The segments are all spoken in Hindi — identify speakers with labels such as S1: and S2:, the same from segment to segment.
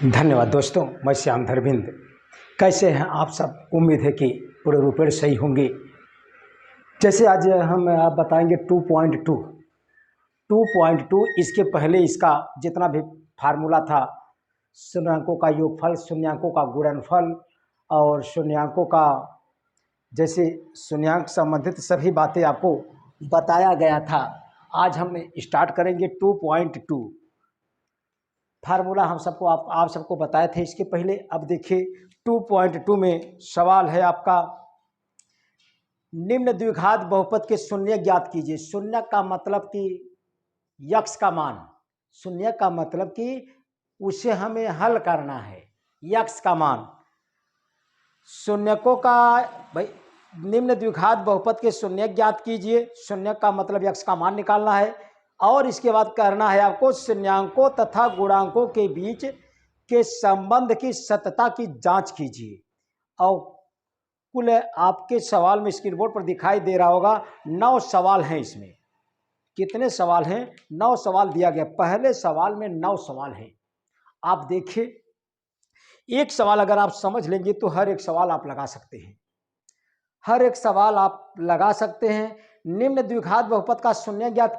S1: धन्यवाद दोस्तों, मैं श्याम धरविंद। कैसे हैं आप सब? उम्मीद है कि पूरे रूपेण सही होंगे। जैसे आज हम आप बताएंगे 2.2। इसके पहले इसका जितना भी फार्मूला था, शून्यांकों का योगफल, शून्यांकों का गुणनफल और शून्यांकों का जैसे शून्यांक संबंधित सभी बातें आपको बताया गया था। आज हम स्टार्ट करेंगे 2.2 फार्मूला। हम सबको आप सबको बताए थे इसके पहले। अब देखिए 2.2 में सवाल है आपका, निम्न द्विघात बहुपद के शून्य ज्ञात कीजिए। शून्य का मतलब कि यक्स का मान, शून्य का मतलब कि उसे हमें हल करना है। यक्स का मान, शून्यकों का भाई निम्न द्विघात बहुपद के शून्य ज्ञात कीजिए। शून्य का मतलब यक्स का मान निकालना है और इसके बाद करना है आपको शून्यांकों तथा गुणांकों के बीच के संबंध की सत्यता की जांच कीजिए। और कुल आपके सवाल में स्क्रीन बोर्ड पर दिखाई दे रहा होगा 9 सवाल हैं। इसमें कितने सवाल हैं? 9 सवाल दिया गया। पहले सवाल में 9 सवाल हैं। आप देखिए, एक सवाल अगर आप समझ लेंगे तो हर एक सवाल आप लगा सकते हैं। हर एक सवाल आप लगा सकते हैं। निम्न द्विघात बहुपद का शून्य ज्ञात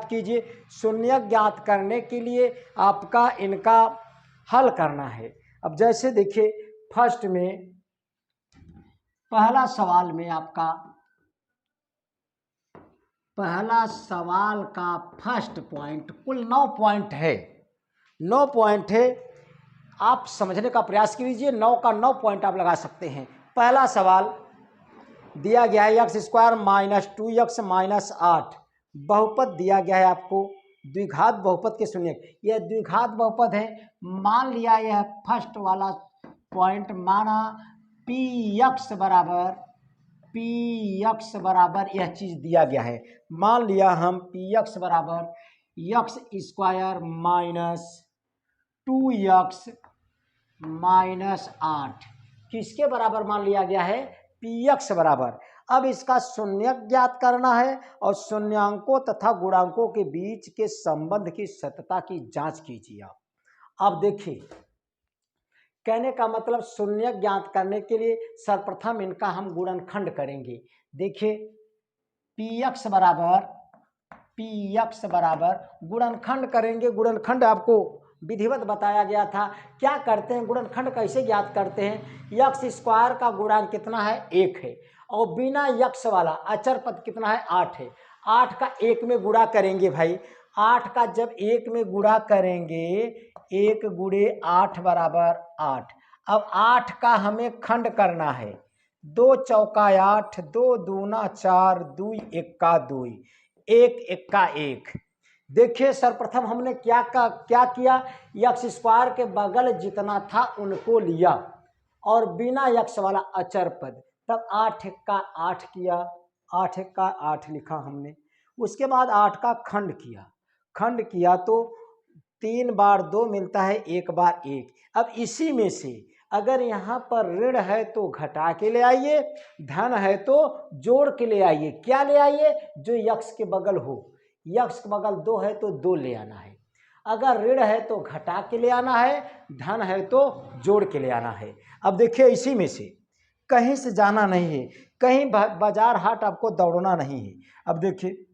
S1: कीजिए। शून्य ज्ञात करने के लिए आपका इनका हल करना है। अब जैसे देखिए, फर्स्ट में पहला सवाल में आपका पहला सवाल का फर्स्ट पॉइंट, कुल 9 पॉइंट है। 9 पॉइंट है, आप समझने का प्रयास कीजिए। 9 का 9 पॉइंट आप लगा सकते हैं। पहला सवाल दिया गया है x square minus 2x minus 8 बहुपद दिया गया है आपको। द्विघात बहुपद के शून्य, यह द्विघात बहुपद है। मान लिया यह फर्स्ट वाला पॉइंट, माना px बराबर यह चीज दिया गया है। मान लिया हम px बराबर x square minus 2x minus 8 किसके बराबर मान लिया गया है? px बराबर। अब इसका शून्य ज्ञात करना है और शून्यांकों तथा गुणांकों के बीच के संबंध की सत्यता की जांच कीजिए आप। अब देखिए, कहने का मतलब शून्य ज्ञात करने के लिए सर्वप्रथम इनका हम गुणनखंड करेंगे। देखिए px बराबर गुणनखंड करेंगे। गुणनखंड आपको विधिवत बताया गया था। क्या करते हैं, गुणनखंड कैसे ज्ञात करते हैं? यक्स स्क्वायर का गुणांक कितना है? 1 है। और बिना यक्स वाला अचर पद कितना है? 8 है। 8 का 1 में गुणा करेंगे भाई। 8 का जब 1 में गुणा करेंगे, 1 गुणे 8 बराबर 8। अब 8 का हमें खंड करना है। 2 चौका 8, 2 दूना 4, 2 एक्का 2, 1 एक्का 1। देखिए सर्वप्रथम हमने क्या किया, यक्स स्क्वायर के बगल जितना था उनको लिया और बिना यक्स वाला अचर पद, तब 8 एक्का 8 किया, 8 एक्का 8 लिखा हमने। उसके बाद 8 का खंड किया तो 3 बार 2 मिलता है, 1 बार 1। अब इसी में से अगर यहाँ पर ऋण है तो घटा के ले आइए, धन है तो जोड़ के ले आइए। क्या ले आइए? जो यक्स के बगल हो। यक्स के बगल 2 है तो 2 ले आना है। अगर ऋण है तो घटा के ले आना है, धन है तो जोड़ के ले आना है। अब देखिए, इसी में से कहीं से जाना नहीं है, कहीं बाजार हाट आपको दौड़ना नहीं है। अब देखिए,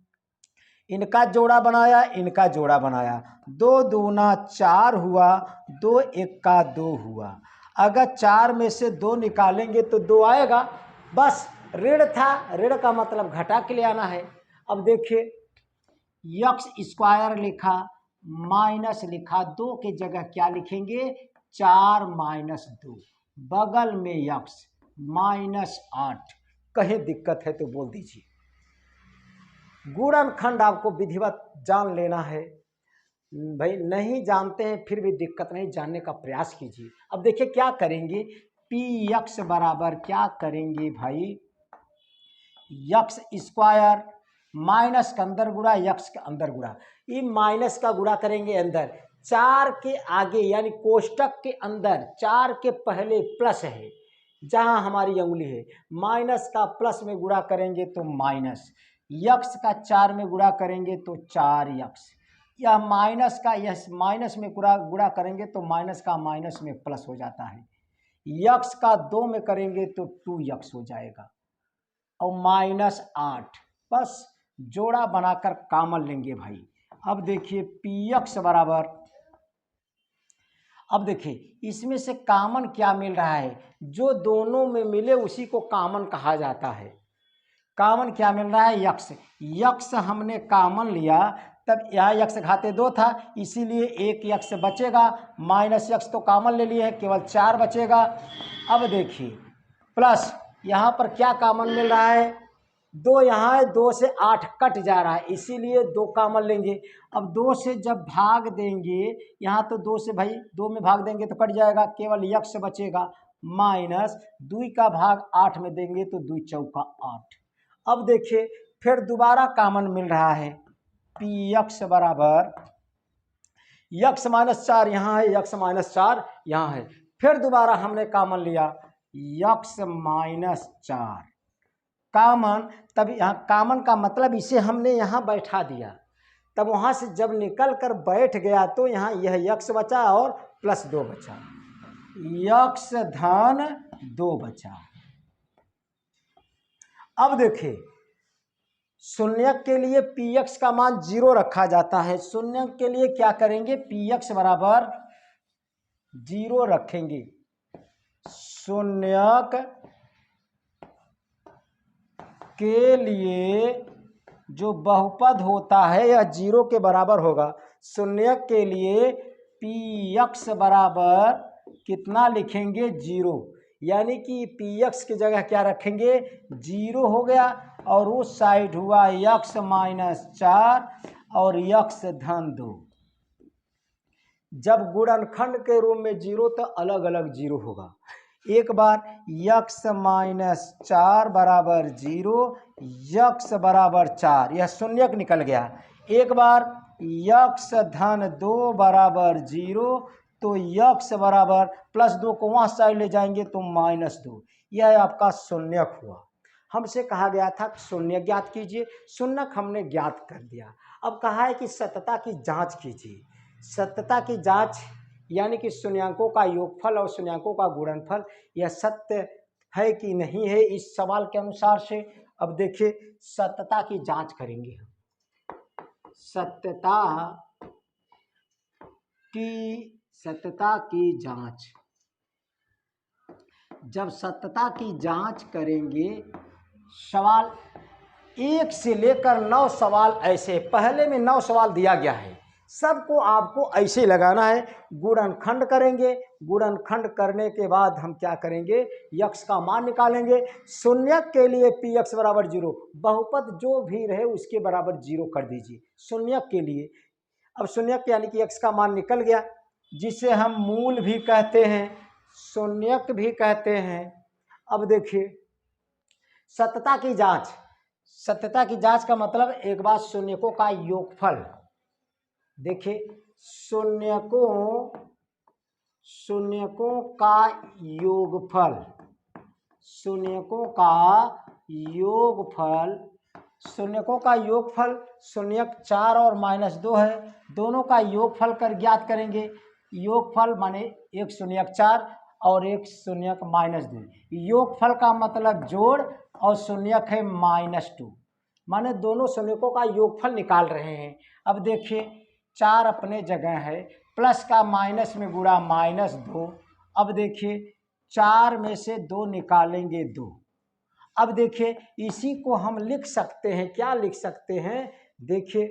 S1: इनका जोड़ा बनाया, इनका जोड़ा बनाया, 2 दूना 4 हुआ, 2 एक्का 2 हुआ। अगर 4 में से 2 निकालेंगे तो 2 आएगा। बस ऋण था, ऋण का मतलब घटा के ले आना है। अब देखिए, यक्स स्क्वायर लिखा, माइनस लिखा, 2 के जगह क्या लिखेंगे? 4 माइनस 2, बगल में यक्स माइनस 8। कहीं दिक्कत है तो बोल दीजिए। गुणनखंड आपको विधिवत जान लेना है भाई। नहीं जानते हैं फिर भी दिक्कत नहीं, जानने का प्रयास कीजिए। अब देखिए क्या करेंगे, px बराबर क्या करेंगे भाई, यक्स स्क्वायर माइनस का अंदर गुणा, यक्स का अंदर गुणा। ये माइनस का गुणा करेंगे अंदर, 4 के आगे यानी कोष्टक के अंदर 4 के पहले प्लस है, जहां हमारी अंगुली है। माइनस का प्लस में गुणा करेंगे तो माइनस, यक्स का 4 में गुणा करेंगे तो 4 यक्स, यह माइनस का यह माइनस में गुणा करेंगे तो माइनस का माइनस में प्लस हो जाता है। यक्स का 2 में करेंगे तो 2x हो जाएगा और -8 बस जोड़ा बनाकर कॉमन लेंगे भाई। अब देखिए px बराबर, अब देखिए इसमें से कॉमन क्या मिल रहा है, जो दोनों में मिले उसी को कॉमन कहा जाता है। कॉमन क्या मिल रहा है, यक्स। यक्स हमने कॉमन लिया तब यहाँ यक्स घाते 2 था, इसीलिए एक यक्स बचेगा, माइनस यक्स तो कॉमन ले लिए हैं, केवल 4 बचेगा। अब देखिए प्लस यहाँ पर क्या कॉमन मिल रहा है, 2 यहाँ है, 2 से 8 कट जा रहा है, इसीलिए 2 कॉमन लेंगे। अब 2 से जब भाग देंगे, यहाँ तो 2 से भाई 2 में भाग देंगे तो कट जाएगा, केवल यक्स बचेगा, माइनस 2 का भाग 8 में देंगे तो 2 चौका 8। अब देखिए फिर दोबारा कॉमन मिल रहा है, पी यक्स बराबर यक्स -4 यहाँ है, यक्स -4 यहाँ है, फिर दोबारा हमने कॉमन लिया यक्स -4 कॉमन। तब यहाँ कॉमन का मतलब इसे हमने यहाँ बैठा दिया, तब वहाँ से जब निकल कर बैठ गया तो यहाँ यह यक्स बचा और +2 बचा, यक्स धन 2 बचा। अब देखिए शून्यक के लिए px का मान 0 रखा जाता है, शून्यक के लिए क्या करेंगे, px बराबर 0 रखेंगे। शून्यक के लिए जो बहुपद होता है यह 0 के बराबर होगा। शून्यक के लिए px बराबर कितना लिखेंगे, 0, यानी कि px की जगह क्या रखेंगे, 0 हो गया, और उस साइड हुआ यक्स -4 और यक्स धन 2। जब गुणनखंड के रूप में 0 तो अलग अलग 0 होगा। एक बार यक्स -4 बराबर 0, यक्स बराबर 4, यह शून्यक निकल गया। एक बार यक्स धन 2 बराबर 0, तो यक्स बराबर +2 को वहाँ साइड ले जाएंगे तो -2, यह आपका शून्यक हुआ। हमसे कहा गया था शून्य ज्ञात कीजिए, शून्यक हमने ज्ञात कर दिया। अब कहा है कि सत्यता की जांच कीजिए। सत्यता की जांच यानी कि शून्यंकों का योगफल और शून्यंकों का गुणनफल यह सत्य है कि नहीं है, इस सवाल के अनुसार से। अब देखिए सत्यता की जांच करेंगे हम। सत्यता की जांच, जब सत्यता की जांच करेंगे, सवाल 1 से लेकर 9 सवाल ऐसे, पहले में 9 सवाल दिया गया है, सबको आपको ऐसे लगाना है। गुणनखंड करेंगे, गुणनखंड करने के बाद हम क्या करेंगे, यक्स का मान निकालेंगे। शून्यक के लिए px बराबर 0, बहुपद जो भी रहे उसके बराबर 0 कर दीजिए शून्यक के लिए। अब शून्यक यानी कि x का मान निकल गया, जिसे हम मूल भी कहते हैं, शून्यक भी कहते हैं। अब देखिए सत्यता की जांच, सत्यता की जांच का मतलब एक बार शून्यकों का योगफल, देखिए शून्यकों का योगफल, शून्यकों का योगफल, शून्यकों का योगफल, शून्यक 4 और -2 है, दोनों का योगफल कर ज्ञात करेंगे। योगफल माने एक शून्यक 4 और एक शून्यक -2, योगफल का मतलब जोड़, और शून्यक है -2, माने दोनों शून्यकों का योगफल निकाल रहे हैं। अब देखिए 4 अपने जगह है, प्लस का माइनस में गुणा -2। अब देखिए 4 में से 2 निकालेंगे 2। अब देखिए इसी को हम लिख सकते हैं, क्या लिख सकते हैं, देखिए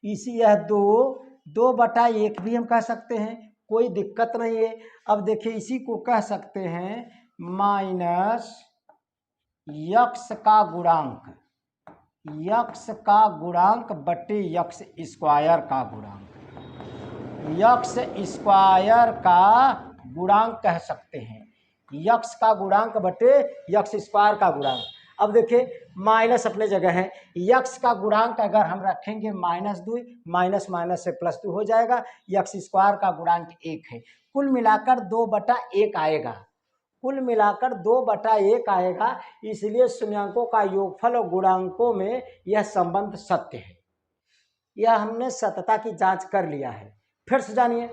S1: इसी यह 2/1 भी हम कह सकते हैं, कोई दिक्कत नहीं है। अब देखिए इसी को कह सकते हैं माइनस यक्स का गुणांक, यक्स का गुणांक बटे यक्स स्क्वायर का गुणांक, यक्स स्क्वायर का गुणांक कह सकते हैं, यक्स का गुणांक बटे यक्स स्क्वायर का गुणांक। अब देखिए माइनस अपने जगह है, यक्स का गुणांक अगर हम रखेंगे -2, माइनस माइनस से +2 हो जाएगा, यक्स स्क्वायर का गुणांक 1 है, कुल मिलाकर 2/1 आएगा, कुल मिलाकर 2/1 आएगा। इसलिए शून्यंकों का योगफल और गुणांकों में यह संबंध सत्य है। यह हमने सतता की जांच कर लिया है। फिर से जानिए,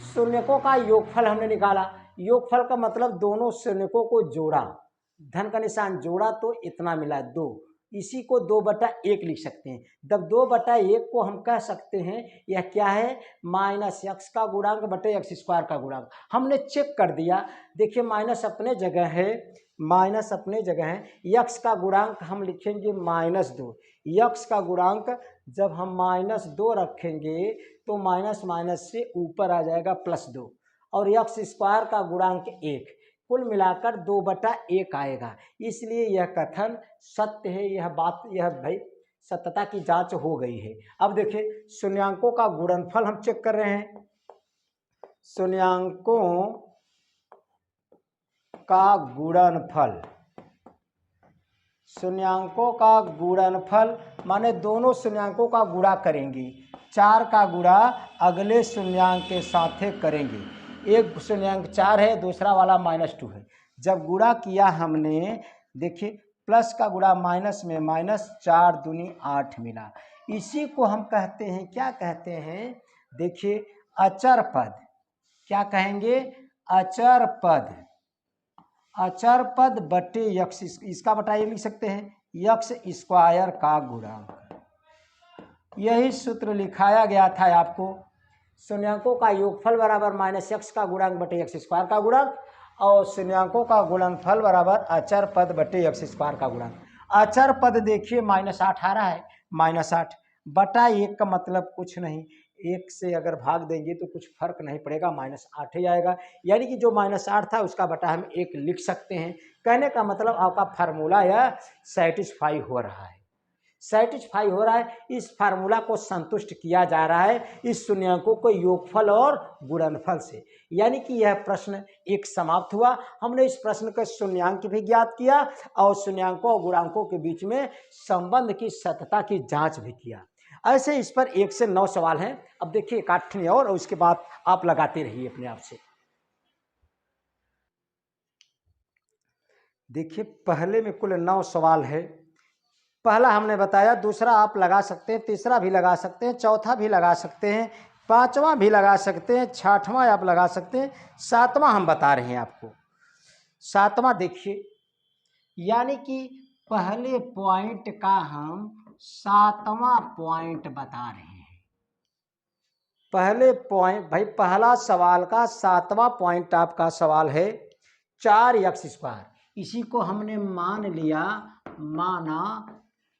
S1: शून्यकों का योगफल हमने निकाला। योगफल का मतलब दोनों शून्यकों को जोड़ा, धन का निशान जोड़ा तो इतना मिला 2। इसी को 2/1 लिख सकते हैं। जब 2/1 को हम कह सकते हैं यह क्या है, माइनस एक्स का गुणांक बटे एक्स स्क्वायर का गुणांक। हमने चेक कर दिया, देखिए माइनस अपने जगह है, माइनस अपने जगह है। यक्स का गुणांक हम लिखेंगे -2। यक्स का गुणांक जब हम -2 रखेंगे तो माइनस माइनस से ऊपर आ जाएगा +2, और यक्स स्क्वायर का गुणांक 1, कुल मिलाकर 2/1 आएगा। इसलिए यह कथन सत्य है। यह बात, यह भाई सत्यता की जांच हो गई है। अब देखिए शून्यांकों का गुणनफल हम चेक कर रहे हैं। शून्यांकों का गुणनफल, शून्यांकों का गुणनफल माने दोनों शून्यांकों का गुणा करेंगे। 4 का गुणा अगले शून्यांक के साथ करेंगे। एक शून्यांक 4 है, दूसरा वाला -2 है। जब गुणा किया हमने, देखिए प्लस का गुणा माइनस में माइनस, 4 दूनी 8 मिला। इसी को हम कहते हैं, क्या कहते हैं, देखिए अचर पद। क्या कहेंगे, अचर पद। अचर पद बटे यक्स, इसका बटा ये लिख सकते हैं यक्स स्क्वायर का गुणांक। यही सूत्र लिखाया गया था आपको, शून्यांकों का योगफल बराबर -x का गुणांक बटे एक्स स्क्वायर का गुणांक, और शून्यांकों का गुणनफल बराबर अचर पद बटे एक्स स्क्वायर का गुणांक। अचर पद देखिए -8 आ रहा है, -8 बटा 1 का मतलब कुछ नहीं, 1 से अगर भाग देंगे तो कुछ फर्क नहीं पड़ेगा, -8 ही आएगा। यानी कि जो -8 था उसका बटा हम 1 लिख सकते हैं। कहने का मतलब आपका फार्मूला यह सेटिस्फाई हो रहा है, सेटिस्फाई हो रहा है। इस फार्मूला को संतुष्ट किया जा रहा है इस शून्यांकों को योगफल और गुणनफल से। यानी कि यह प्रश्न एक समाप्त हुआ। हमने इस प्रश्न का शून्यांक भी ज्ञात किया और शून्यांकों और गुणांकों के बीच में संबंध की सत्यता की जांच भी किया। ऐसे इस पर 1 से 9 सवाल हैं। अब देखिए 1 और उसके बाद आप लगाते रहिए अपने आप से। देखिए पहले में कुल 9 सवाल है। पहला हमने बताया, दूसरा आप लगा सकते हैं, तीसरा भी लगा सकते हैं, चौथा भी लगा सकते हैं, पांचवा भी लगा सकते हैं, छठवां आप लगा सकते हैं, सातवां हम बता रहे हैं आपको। सातवां देखिए, यानी कि पहले पॉइंट का हम सातवां पॉइंट बता रहे हैं। पहले पॉइंट, भाई पहला सवाल का सातवां पॉइंट आपका सवाल है 4x²। इसी को हमने मान लिया, माना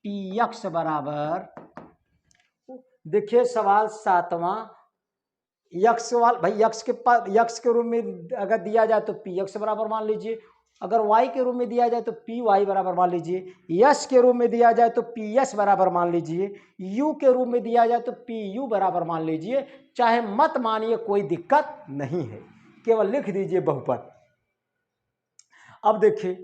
S1: px बराबर, देखिए सवाल सातवां, यक्स सवाल, भाई यक्स के रूप में अगर दिया जाए तो px बराबर मान लीजिए, अगर y के रूप में दिया जाए तो py बराबर मान लीजिए, यस के रूप में दिया जाए तो ps बराबर मान लीजिए, u के रूप में दिया जाए तो pu बराबर मान लीजिए। चाहे मत मानिए, कोई दिक्कत नहीं है, केवल लिख दीजिए बहुपद। अब देखिए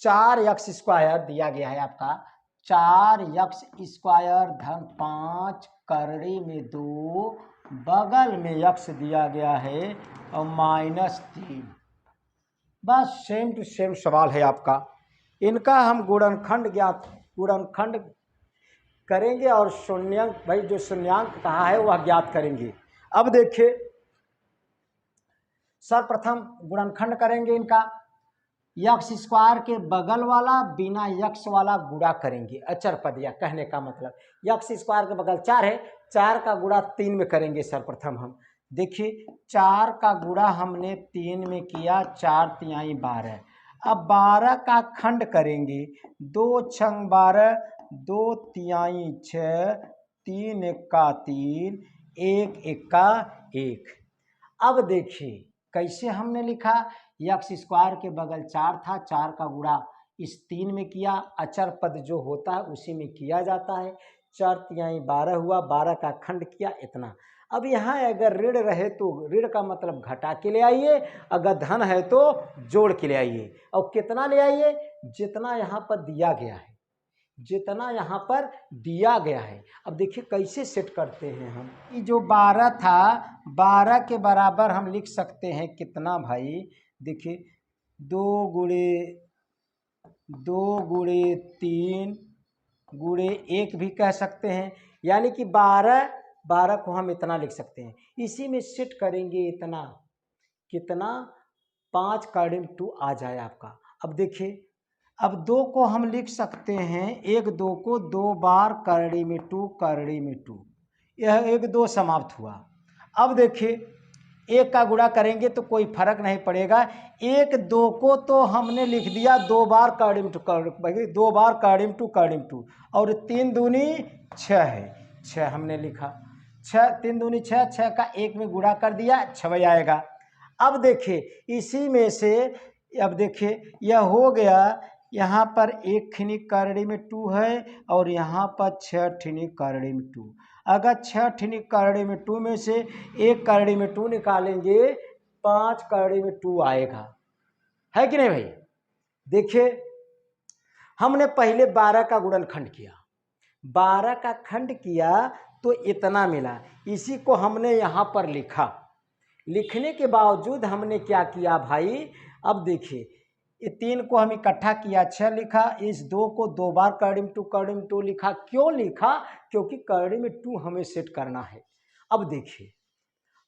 S1: 4x² दिया गया है आपका, 4x² धन 5 करड़ी में 2, बगल में x दिया गया है और -3। बस सेम टू सेम सवाल है आपका। इनका हम गुणनखंड करेंगे और शून्यांक, भाई जो शून्यांक कहा है वह ज्ञात करेंगे। अब देखिए सर्वप्रथम गुणनखंड करेंगे इनका, x² के बगल वाला बिना x वाला गुणा करेंगे, अचर पद। या कहने का मतलब x² के बगल 4 है, 4 का गुणा 3 में करेंगे। सर्वप्रथम हम देखिए 4 का गुणा हमने 3 में किया, 4 तिहाई 12। अब 12 का खंड करेंगे, 2 छंग 12, 2 तिहाई 6, 3 एक्का 3, 1 एक्का 1। अब देखिए कैसे हमने लिखा, x² के बगल 4 था, 4 का गुणा इस 3 में किया, अचर पद जो होता है उसी में किया जाता है। 4 तिहाई 12 हुआ, 12 का खंड किया, इतना। अब यहाँ अगर ऋण रहे तो ऋण का मतलब घटा के ले आइए, अगर धन है तो जोड़ के ले आइए, और कितना ले आइए, जितना यहाँ पर दिया गया है, जितना यहाँ पर दिया गया है। अब देखिए कैसे सेट करते हैं हम, ये जो 12 था, 12 के बराबर हम लिख सकते हैं कितना भाई, देखिए 2 गुणे 3 गुणे 1 भी कह सकते हैं। यानी कि 12 को हम इतना लिख सकते हैं। इसी में सेट करेंगे इतना, कितना 5 कर्डिम 2 आ जाए आपका। अब देखिए, अब 2 को हम लिख सकते हैं 1 2 को 2 बार करड़ी में 2 करड़ी में 2, यह 1 2 समाप्त हुआ। अब देखिए 1 का गुणा करेंगे तो कोई फर्क नहीं पड़ेगा। 1 2 को तो हमने लिख दिया 2 बार कर्डिम 2 बार कर्डिम 2 और 3 दूनी 6 है, 6 हमने लिखा, 6 3 दूनी 6, 6 का 1 में गुणा कर दिया, 6 आएगा। अब देखिए इसी में से, अब देखिए यह हो गया, यहाँ पर 1 ठिनी करड़ी में 2 है और यहाँ पर 6 ठिनी करड़ी में 2। अगर 6 ठिनी करड़ी में 2 में से 1 करड़ी में 2 निकालेंगे, 5 करड़ी में 2 आएगा, है कि नहीं भाई। देखिए हमने पहले 12 का गुणनखंड किया, 12 का खंड किया तो इतना मिला, इसी को हमने यहाँ पर लिखा। लिखने के बावजूद हमने क्या किया भाई, अब देखिए ये 3 को हम इकट्ठा किया, 6 लिखा, इस 2 को 2 बार कर्डिम 2 लिखा। क्यों लिखा, क्योंकि कर्डिम में 2 हमें सेट करना है। अब देखिए,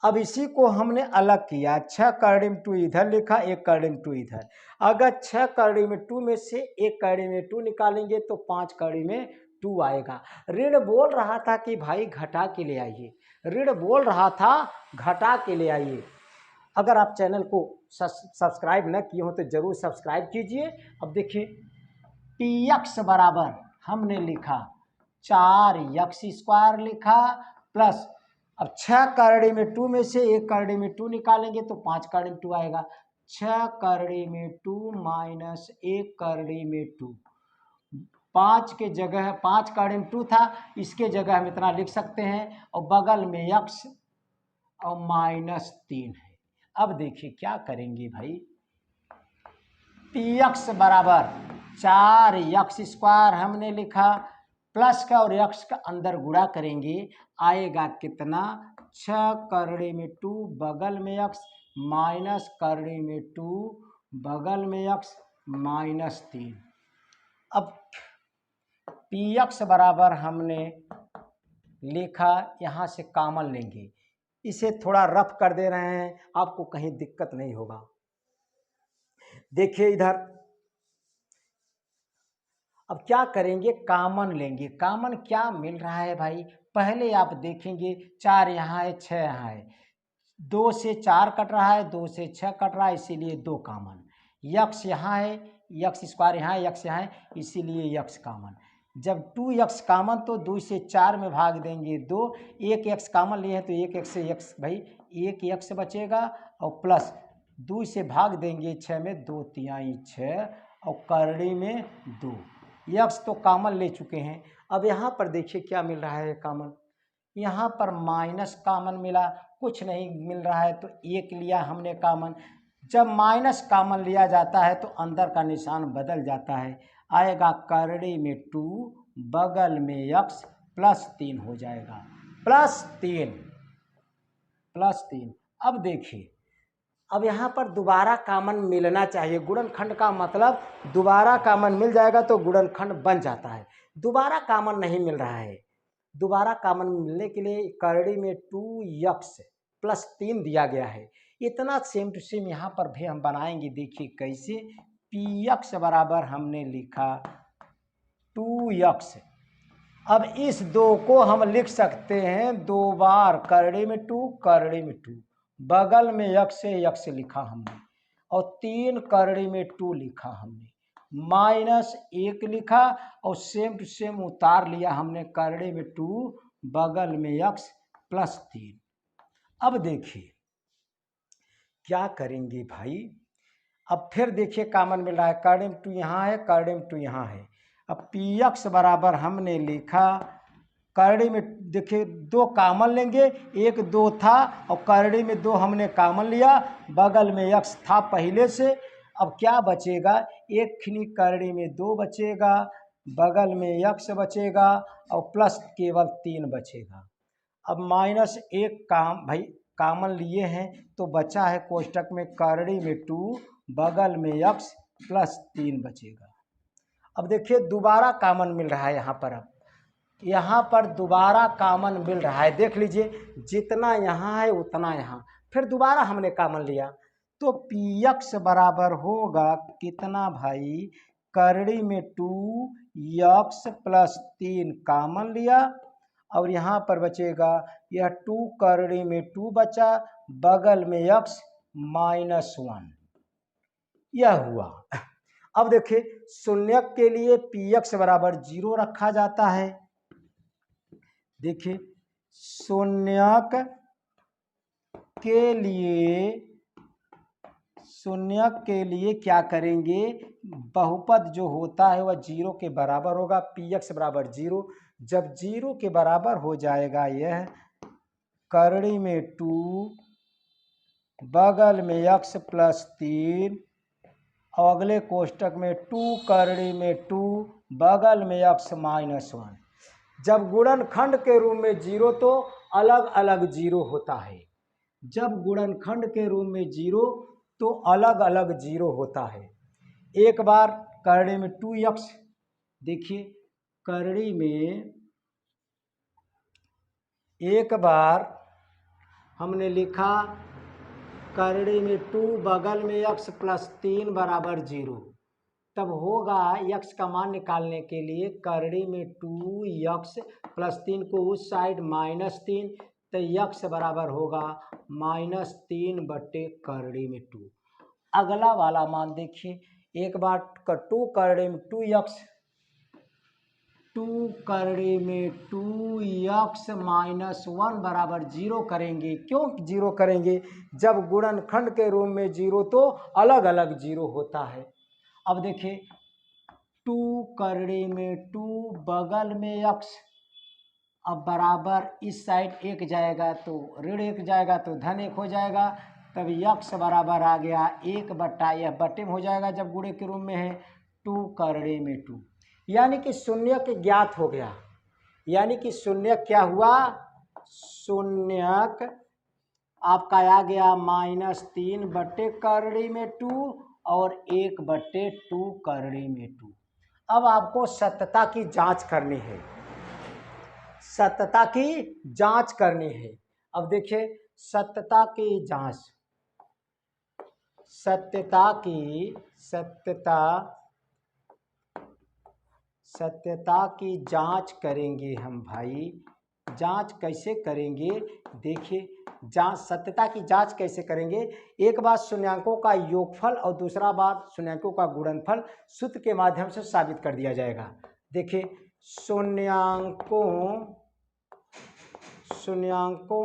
S1: अब इसी को हमने अलग किया, 6 कर्डिम 2 इधर लिखा, 1 कर्डिम 2 इधर। अगर 6 कर्डिम में 2 में से 1 कर्डिम में 2 निकालेंगे तो 5 कर्डिम में 2 आएगा। ऋण बोल रहा था कि भाई घटा के ले आइए, ऋण बोल रहा था घटा के ले आइए। अगर आप चैनल को सब्सक्राइब न किए हो तो जरूर सब्सक्राइब कीजिए। अब देखिए px बराबर हमने लिखा 4x² लिखा, प्लस अब 6 करड़ी में 2 में से 1 करड़ी में 2 निकालेंगे तो 5 करड़ी में 2 आएगा। 6 करड़ी में 2 माइनस 1 करड़ी में 2, 5 के जगह 5 करड़ी में 2 था, इसके जगह हम इतना लिख सकते हैं, और बगल में x और -3 है। अब देखिए क्या करेंगे भाई, px बराबर 4x² हमने लिखा, प्लस का और x का अंदर गुणा करेंगे, आएगा कितना, 6 करड़ी में 2 बगल में x माइनस करड़ी में 2 बगल में x -3। अब px बराबर हमने लिखा, यहाँ से कॉमन लेंगे, इसे थोड़ा रफ कर दे रहे हैं, आपको कहीं दिक्कत नहीं होगा। देखिए इधर अब क्या करेंगे, कॉमन लेंगे। कॉमन क्या मिल रहा है भाई, पहले आप देखेंगे 4 यहाँ है, 6 यहाँ है, 2 से 4 कट रहा है, 2 से 6 कट रहा है, इसीलिए 2 कॉमन। x यहाँ है, x² यहाँ है, x यहाँ है, इसीलिए x कॉमन। जब 2x कॉमन तो 2 से 4 में भाग देंगे 2, 1 x कॉमन लिए हैं तो 1 x से x भाई 1 x बचेगा, और प्लस 2 से भाग देंगे 6 में, 2 तिहाई 6 और करड़ी में 2, x तो कॉमन ले चुके हैं। अब यहाँ पर देखिए क्या मिल रहा है कॉमन, यहाँ पर माइनस कॉमन मिला, कुछ नहीं मिल रहा है तो 1 लिया हमने कॉमन। जब माइनस कॉमन लिया जाता है तो अंदर का निशान बदल जाता है, आएगा करड़ी में 2 बगल में x +3 हो जाएगा, +3। अब देखिए, अब यहाँ पर दोबारा कॉमन मिलना चाहिए, गुणनखंड का मतलब दोबारा कॉमन मिल जाएगा तो गुणनखंड बन जाता है। दोबारा कॉमन नहीं मिल रहा है, दोबारा कॉमन मिलने के लिए करड़ी में 2x +3 दिया गया है। इतना सेम टू सेम यहाँ पर भी हम बनाएंगे, देखिए कैसे। px बराबर हमने लिखा 2x, अब इस 2 को हम लिख सकते हैं 2 बार करड़ी में 2 करड़ी में 2, बगल में x से x लिखा हमने, और 3 करड़ी में 2 लिखा हमने, -1 लिखा और सेम टू सेम उतार लिया हमने, करड़ी में 2 बगल में x +3। अब देखिए क्या करेंगे भाई, अब फिर देखिए कॉमन मिल रहा है, करड़ी में 2 यहाँ है, करड़ी में 2 यहाँ है। अब px बराबर हमने लिखा, करड़ी में देखिए 2 कॉमन लेंगे, 1 2 था और करड़ी में 2 हमने कॉमन लिया, बगल में x था पहले से। अब क्या बचेगा, 1 खिनी करड़ी में 2 बचेगा, बगल में x बचेगा और प्लस केवल 3 बचेगा। अब -1 काम भाई कॉमन लिए हैं तो बचा है कोष्टक में करड़ी में 2 बगल में x +3 बचेगा। अब देखिए दोबारा कॉमन मिल रहा है यहाँ पर, अब यहाँ पर दोबारा कॉमन मिल रहा है, देख लीजिए जितना यहाँ है उतना यहाँ, फिर दोबारा हमने कॉमन लिया तो पी एक्स बराबर होगा कितना भाई, करड़ी में 2x प्लस 3 कॉमन लिया और यहाँ पर बचेगा यह 2 करड़ी में 2 बचा, बगल में x माइनस 1, यह हुआ। अब देखिए शून्यक के लिए पी एक्स बराबर 0 रखा जाता है। देखिए शून्यक के लिए क्या करेंगे, बहुपद जो होता है वह 0 के बराबर होगा, पी एक्स बराबर 0। जब 0 के बराबर हो जाएगा यह करड़ी में 2 बगल में x प्लस 3 और अगले कोष्टक में 2 करड़ी में 2 बगल में x माइनस 1। जब गुणनखंड के रूप में 0 तो अलग अलग 0 होता है, जब गुणनखंड के रूप में 0 तो अलग अलग 0 होता है। एक बार करड़ी में 2x, देखिए करड़ी में एक बार हमने लिखा करड़ी में 2 बगल में x प्लस 3 बराबर 0, तब होगा x का मान निकालने के लिए करड़ी में 2x प्लस 3 को उस साइड माइनस 3, तो x बराबर होगा माइनस 3 बटे करड़ी में 2। अगला वाला मान देखिए, एक बार 2 करड़ी में 2x, 2 करड़ी में 2x माइनस 1 बराबर 0 करेंगे। क्यों 0 करेंगे, जब गुणनखंड के रूप में 0 तो अलग अलग 0 होता है। अब देखिए 2 करड़ी में 2 बगल में x, अब बराबर इस साइड 1 जाएगा तो ऋण 1 जाएगा तो धन 1 हो जाएगा, तब x बराबर आ गया 1 बटा, यह बटे में हो जाएगा जब गुणे के रूप में है 2 करड़ी में 2, यानी कि शून्यक ज्ञात हो गया। यानी कि शून्यक क्या हुआ, शून्यक आपका आ गया माइनस 3 बटे करड़ी में 2 और 1 बटे 2 करड़ी में 2। अब आपको सत्यता की जांच करनी है, सत्यता की जांच करनी है। अब देखिए सत्यता की जांच, सत्यता की जांच करेंगे हम भाई। जांच कैसे करेंगे, देखिए जांच, सत्यता की जांच कैसे करेंगे, एक बात शून्यांकों का योगफल और दूसरा बात शून्यांकों का गुणनफल सूत्र के माध्यम से साबित कर दिया जाएगा। देखिए शून्यांकों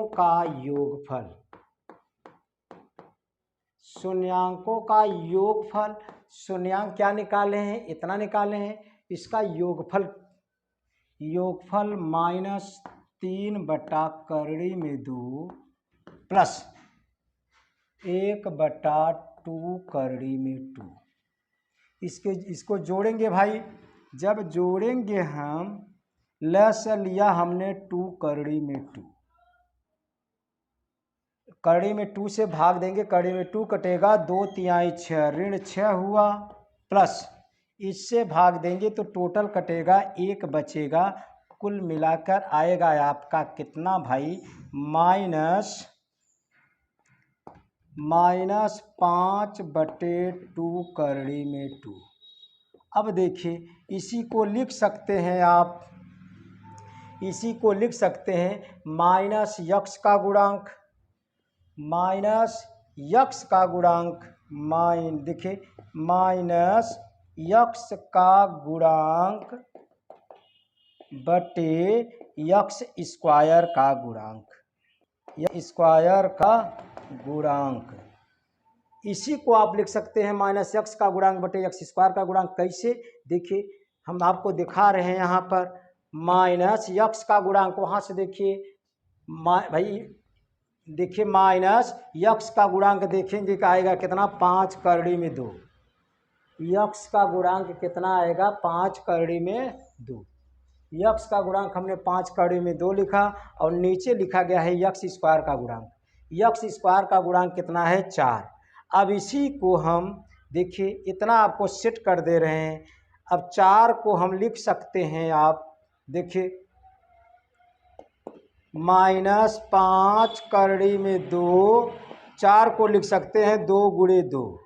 S1: का योगफल, शून्यांकों का योगफल, शून्यांक क्या निकाले हैं, इतना निकाले हैं, इसका योगफल माइनस 3 बटा करड़ी में 2 प्लस 1 बटा 2 करड़ी में 2। इसको जोड़ेंगे भाई, जब जोड़ेंगे हम लस लिया हमने 2 करड़ी में 2, करड़ी में 2 से भाग देंगे, करड़ी में 2 कटेगा 2 तिहाई 6 ऋण 6 हुआ, प्लस इससे भाग देंगे तो टोटल कटेगा 1 बचेगा, कुल मिलाकर आएगा आपका कितना भाई, माइनस 5 बटे 2 करड़ी में 2। अब देखिए इसी को लिख सकते हैं आप, इसी को लिख सकते हैं माइनस यक्स का गुणांक, माइनस यक्स का गुणांक, देखिए माइनस यक्स का गुणांक बटे यक्स स्क्वायर का गुणांक, यक्स स्क्वायर का गुणांक, इसी को आप लिख सकते हैं माइनस यक्स का गुणांक बटे यक्स स्क्वायर का गुणांक। कैसे, देखिए हम आपको दिखा रहे हैं यहाँ पर माइनस यक्स का गुणांक, वहाँ से देखिए भाई, देखिए माइनस यक्स का गुणांक देखेंगे कि आएगा कितना, 5 करड़ी में 2, यक्स का गुणांक कितना आएगा, 5 करड़ी में 2। यक्स का गुणांक हमने 5 करड़ी में 2 लिखा और नीचे लिखा गया है यक्स स्क्वायर का गुणांक, यक्स स्क्वायर का गुणांक कितना है, 4। अब इसी को हम देखिए इतना आपको सेट कर दे रहे हैं, अब 4 को हम लिख सकते हैं, आप देखिए -5 करड़ी में 2, 4 को लिख सकते हैं 2 गुणे 2।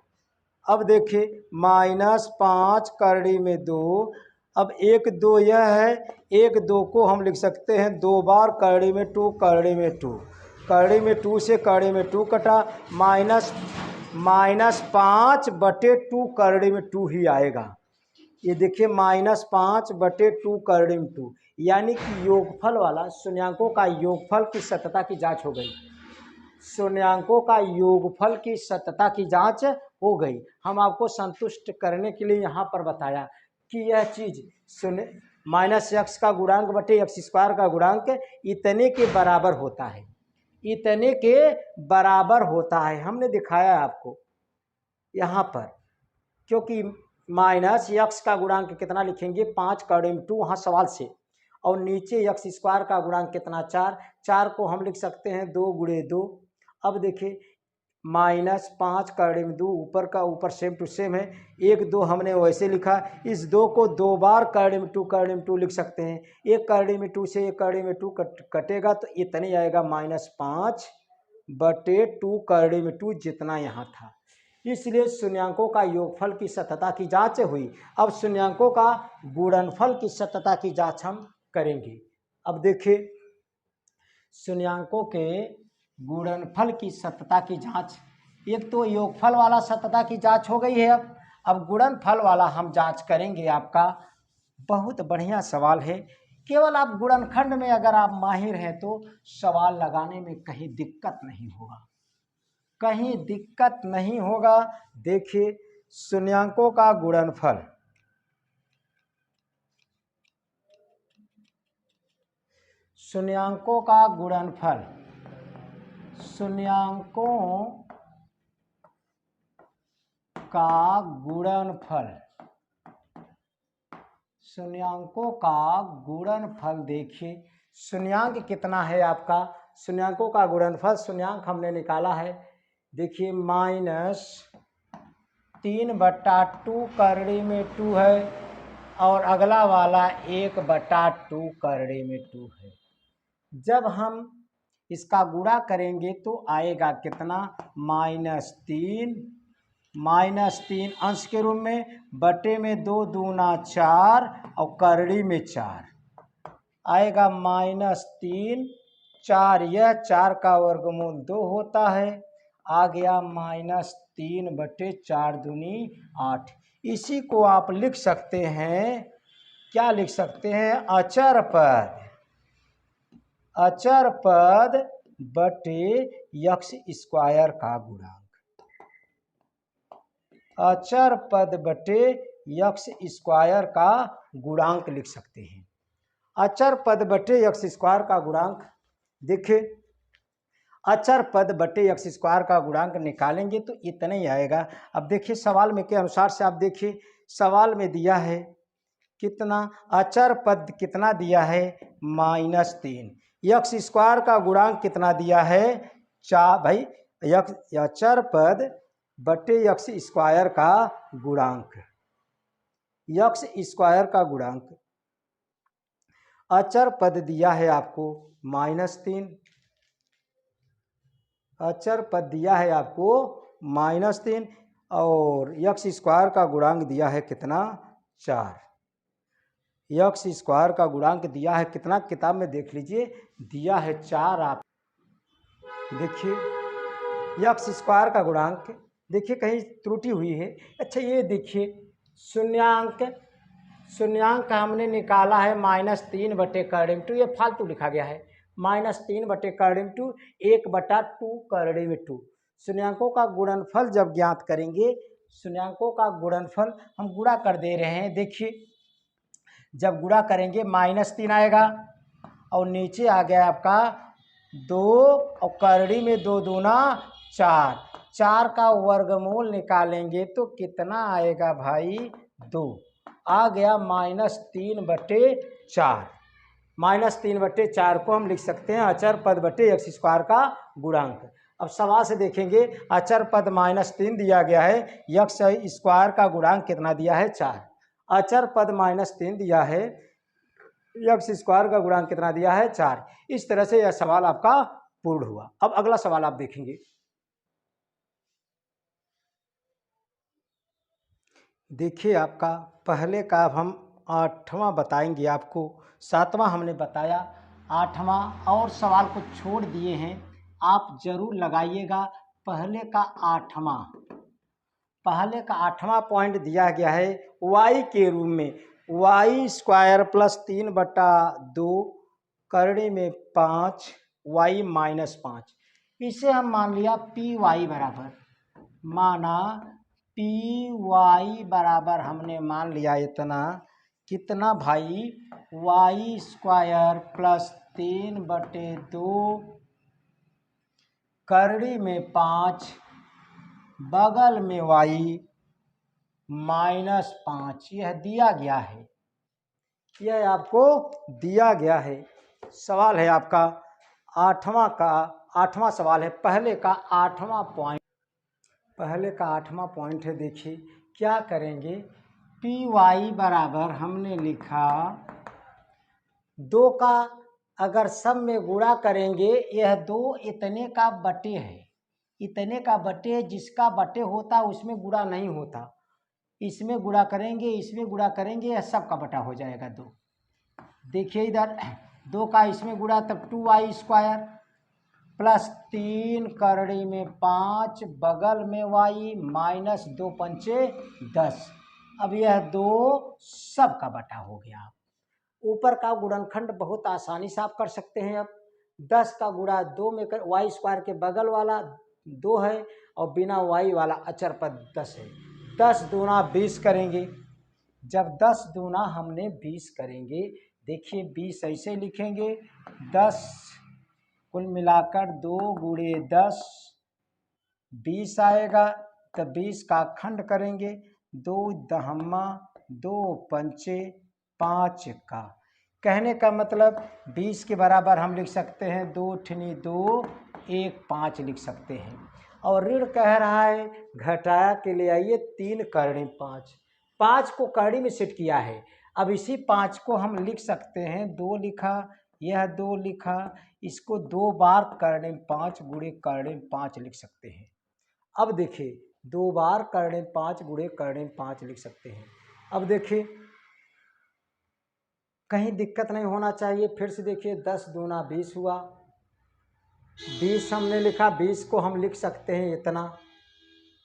S1: अब देखिए -5 करड़ी में 2, अब 1 2 यह है, 1 2 को हम लिख सकते हैं 2 बार करड़ी में 2, करड़ी में 2, करड़ी में 2 से करड़ी में 2 कटा, -5/2 करड़ी में 2 ही आएगा। ये देखिए -5/2 करड़ी में 2, यानी कि योगफल वाला शून्यांकों का योगफल की सत्यता की जांच हो गई। शून्यांकों का योगफल की सत्यता की जांच हो गई। हम आपको संतुष्ट करने के लिए यहाँ पर बताया कि यह चीज़ -x का गुणांक बटे x² का गुणांक इतने के बराबर होता है, इतने के बराबर होता है। हमने दिखाया आपको यहाँ पर, क्योंकि -x का गुणांक कितना लिखेंगे 5 करड़ी में 2 वहाँ सवाल से, और नीचे x² का गुणांक कितना 4, 4 को हम लिख सकते हैं 2 गुणे 2। अब देखिए -5 करड़ी में 2 ऊपर का ऊपर सेम टू सेम है, 1 2 हमने वैसे लिखा, इस 2 को 2 बार करड़ी में 2 करड़ी में 2 लिख सकते हैं। 1 करड़ी में 2 से 1 करड़ी में 2 कटेगा तो इतने आएगा -5/2 करड़ी में 2 जितना यहाँ था। इसलिए शून्यांकों का योगफल की सत्यता की जांच हुई। अब शून्यांकों का गुणनफल की सत्यता की जांच हम करेंगे। अब देखिए शून्यांकों के गुणनफल की सत्यता की जांच, एक तो योगफल वाला सत्यता की जांच हो गई है। अब गुणनफल वाला हम जांच करेंगे। आपका बहुत बढ़िया सवाल है। केवल आप गुणनखंड में अगर आप माहिर हैं तो सवाल लगाने में कहीं दिक्कत नहीं होगा, कहीं दिक्कत नहीं होगा। देखिए शून्यांकों का गुणनफल, शून्यांकों का गुणनफल, शून्यांकों का गुणनफल, शून्यांकों का गुणनफल। देखिए शून्यांक कितना है आपका, शून्यांकों का गुणनफल शून्यांक हमने निकाला है। देखिए -3/2 करड़ी में 2 है, और अगला वाला 1/2 करड़ी में 2 है। जब हम इसका गुणा करेंगे तो आएगा कितना -3 अंश के रूप में, बटे में 2 दूना 4 और करड़ी में 4 आएगा -3 4, यह 4 का वर्गमूल 2 होता है, आ गया -3/4 दूनी 8। इसी को आप लिख सकते हैं, क्या लिख सकते हैं, अचर पद, अचर पद बटे x² का गुणांक, अचर पद बटे x² का गुणांक लिख सकते हैं। अचर पद बटे x² का गुणांक, देखिए अचर पद बटे x² का गुणांक निकालेंगे तो इतना ही आएगा। अब देखिए सवाल में के अनुसार से, आप देखिए सवाल में दिया है कितना, अचर पद कितना दिया है -3, x² का गुणांक कितना दिया है 4। भाई अचर पद बटे x² का गुणांक, x² का गुणांक, अचर पद दिया है आपको -3, अचर पद दिया है आपको -3, और x² का गुणांक दिया है कितना 4। x² का गुणांक दिया है कितना, किताब में देख लीजिए दिया है 4। आप देखिए x² का गुणांक, देखिए कहीं त्रुटि हुई है। अच्छा ये देखिए शून्यांक हमने निकाला है -3/करड़ी में 2, ये फालतू लिखा गया है, -3/करड़ी में 2, 1/2 करड़ी में 2। शून्यांकों का गुणनफल जब ज्ञात करेंगे, शून्यांकों का गुणनफल हम गुणा कर दे रहे हैं। देखिए जब गुणा करेंगे -3 आएगा, और नीचे आ गया आपका 2, और करड़ी में 2 दूना 4, 4 का वर्गमूल निकालेंगे तो कितना आएगा भाई 2, आ गया -3/4। -3/4 को हम लिख सकते हैं अचर पद बटे x² का गुणांक। अब सवाल से देखेंगे, अचर पद -3 दिया गया है, x² का गुणांक कितना दिया है 4, अचर पद -3 दिया है, एक्स स्क्वायर का गुणांक कितना दिया है 4। इस तरह से यह सवाल आपका पूर्ण हुआ। अब अगला सवाल आप देखेंगे। देखिए आपका पहले का अब हम 8वां बताएंगे आपको, 7वां हमने बताया, 8वां और सवाल को छोड़ दिए हैं, आप जरूर लगाइएगा। पहले का 8वां पॉइंट दिया गया है y के रूप में, वाई स्क्वायर प्लस 3/2 करने में 5 y माइनस 5। इसे हम मान लिया पी वाई बराबर, माना पी वाई बराबर हमने मान लिया इतना, कितना भाई, वाई स्क्वायर प्लस 3/2 करड़ी में 5 बगल में y माइनस 5। यह दिया गया है, यह आपको दिया गया है। सवाल है आपका 8वां सवाल है, पहले का 8वां पॉइंट है। देखिए क्या करेंगे, पी वाई बराबर हमने लिखा 2 का अगर सब में गुणा करेंगे, यह 2 इतने का बटे है, इतने का बटे, जिसका बटे होता उसमें गुणा नहीं होता, इसमें गुणा करेंगे, इसमें गुणा करेंगे, यह सब का बटा हो जाएगा 2। देखिए इधर 2 का इसमें गुणा तब 2y स्क्वायर प्लस 3 करड़ी में 5 बगल में y माइनस 2 पंचे 10। अब यह 2 सब का बटा हो गया। ऊपर का गुणनखंड बहुत आसानी से आप कर सकते हैं। अब 10 का गुणा 2 में कर, वाई स्क्वायर के बगल वाला 2 है और बिना y वाला अचर पद 10 है। 10 दूना 20 करेंगे, जब 10 दूना हमने 20 करेंगे, देखिए 20 ऐसे लिखेंगे, 10 कुल मिलाकर 2 गुणे 10 20 आएगा। तब 20 का खंड करेंगे, 2 दहम्मा 2 पंचे 5 का, कहने का मतलब 20 के बराबर हम लिख सकते हैं 2 ठनी 2 1 5 लिख सकते हैं। और ऋण कह रहा है घटाया के लिए आइए 3 करड़ी 5, 5 को करड़ी में सेट किया है। अब इसी 5 को हम लिख सकते हैं, 2 लिखा, यह 2 लिखा, इसको 2 बार करड़े 5 गुणे करड़े 5 लिख सकते हैं। अब देखिए 2 बार करड़े 5 गुणे करड़े 5 लिख सकते हैं। अब देखिए कहीं दिक्कत नहीं होना चाहिए। फिर से देखिए 10 दूना 20 हुआ, 20 हमने लिखा, 20 को हम लिख सकते हैं इतना,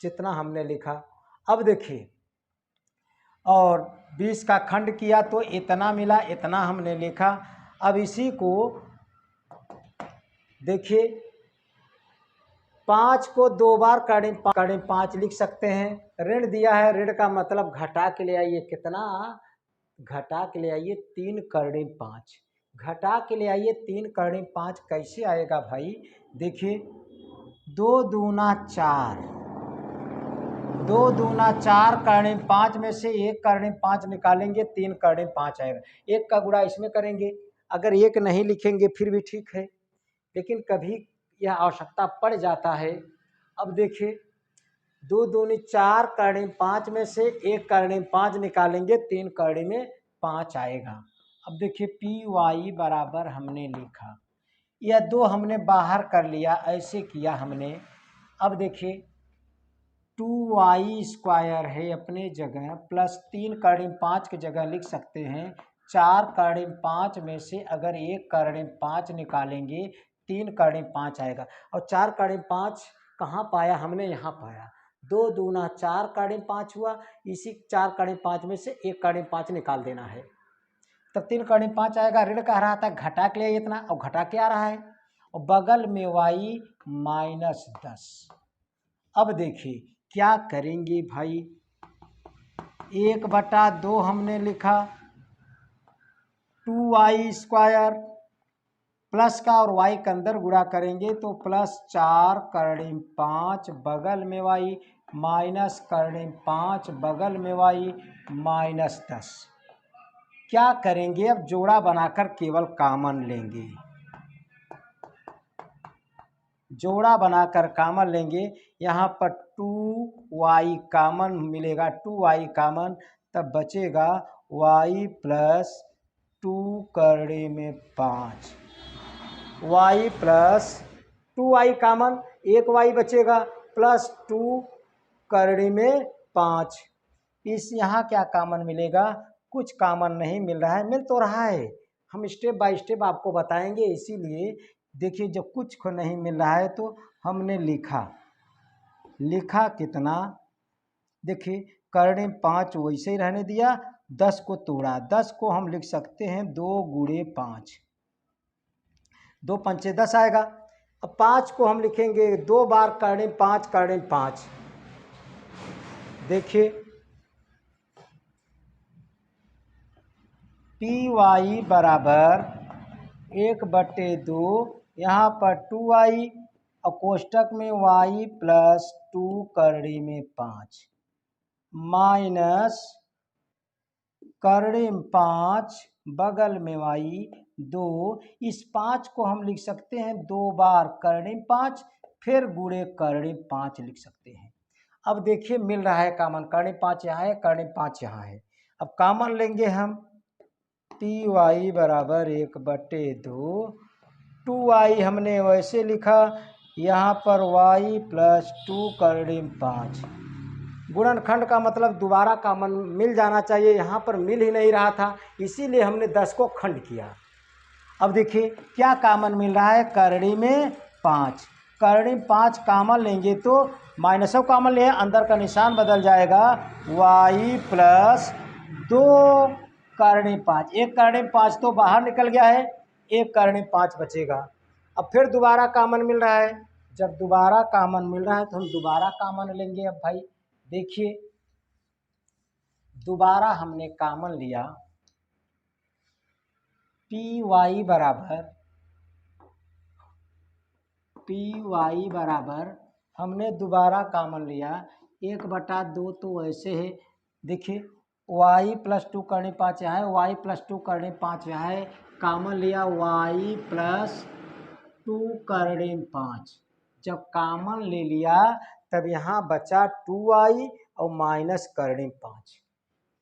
S1: जितना हमने लिखा। अब देखिए और 20 का खंड किया तो इतना मिला, इतना हमने लिखा। अब इसी को देखिए 5 को 2 बार करड़े 5 लिख सकते हैं। ऋण दिया है, ऋण का मतलब घटा के ले आइए, कितना घटा के ले आइए 3 करड़े 5, घटा के ले आइए 3 करड़े 5। कैसे आएगा भाई, देखिए 2 दूना 4, 2 दूना 4 करड़े 5 में से 1 करड़े 5 निकालेंगे, 3 करड़े 5 आएगा। 1 का गुणा इसमें करेंगे, अगर 1 नहीं लिखेंगे फिर भी ठीक है, लेकिन कभी यह आवश्यकता पड़ जाता है। अब देखिए 2 दूनी 4 करड़ी 5 में से 1 करड़ी 5 निकालेंगे, 3 करड़ी में 5 आएगा। अब देखिए पी वाई बराबर हमने लिखा, यह 2 हमने बाहर कर लिया, ऐसे किया हमने। अब देखिए 2y स्क्वायर है अपने जगह, प्लस 3 करड़ी 5 की जगह लिख सकते हैं। 4 करड़ी 5 में से अगर 1 करड़ी 5 निकालेंगे, 3 करड़ी 5 आएगा। और 4 करड़ी 5 कहाँ पाया हमने, यहाँ पाया। 2 दूना 4 करड़ी 5 हुआ, इसी 4 करड़ी 5 में से 1 करड़ी 5 निकाल देना है, तब 3 करड़ी 5 आएगा। ऋण कह रहा था घटा के लिए इतना, और घटा के आ रहा है, और बगल में y माइनस 10। अब देखिए क्या करेंगे भाई, 1/2 हमने लिखा, 2y स्क्वायर प्लस का और y के अंदर गुणा करेंगे तो प्लस 4 करड़ी 5 बगल में y माइनस करड़ी 5 बगल में y माइनस 10। क्या करेंगे, अब जोड़ा बनाकर केवल कॉमन लेंगे, जोड़ा बनाकर कॉमन लेंगे। यहाँ पर 2y कॉमन मिलेगा, 2y कॉमन, तब बचेगा y प्लस 2 करड़ी में 5, y प्लस 2y कॉमन, एक y बचेगा, प्लस 2 करड़ी में 5। इस यहाँ क्या कॉमन मिलेगा? कुछ कॉमन नहीं मिल रहा है, मिल तो रहा है, हम स्टेप बाय स्टेप आपको बताएंगे। इसीलिए देखिए जब कुछ को नहीं मिल रहा है तो हमने लिखा कितना, देखिए करड़े 5 वैसे ही रहने दिया, 10 को तोड़ा, 10 को हम लिख सकते हैं 2 गुणे 5, 2 पंचे 10 आएगा। अब 5 को हम लिखेंगे 2 बार करड़े 5, देखिए py बराबर 1/2, यहाँ पर 2y और कोष्टक में y प्लस 2 करड़ी में 5 माइनस करड़ी में 5 बगल में y 2। इस 5 को हम लिख सकते हैं 2 बार करड़ी में 5, फिर गुणे करड़ी में 5 लिख सकते हैं। अब देखिए मिल रहा है कॉमन, करड़ी 5 यहाँ है, करड़ी 5 यहाँ है। अब कॉमन लेंगे हम, py बराबर 1/2, 2y हमने वैसे लिखा, यहाँ पर y प्लस 2 करड़ी में 5। गुणनखंड का मतलब दोबारा कॉमन मिल जाना चाहिए, यहाँ पर मिल ही नहीं रहा था, इसीलिए हमने 10 को खंड किया। अब देखिए क्या कॉमन मिल रहा है, करड़ी में 5, करड़ी में 5 कॉमन लेंगे तो माइनस ऑफ कॉमन ले, अंदर का निशान बदल जाएगा, y प्लस 2 करड़ी 5, एक करड़ी 5 तो बाहर निकल गया है, एक करड़ी 5 बचेगा। अब फिर दोबारा कॉमन मिल रहा है, जब दोबारा कॉमन मिल रहा है तो हम दोबारा कॉमन लेंगे। अब भाई देखिए दोबारा हमने कॉमन लिया, py बराबर हमने दोबारा कॉमन लिया 1/2, तो वैसे है, देखिए y प्लस 2 करड़ी 5 यहाँ है, y प्लस 2 करड़ी 5 यहाँ है, कॉमन लिया y प्लस 2 करड़ी 5। जब कॉमन ले लिया तब यहाँ बचा 2y और माइनस करड़ी 5,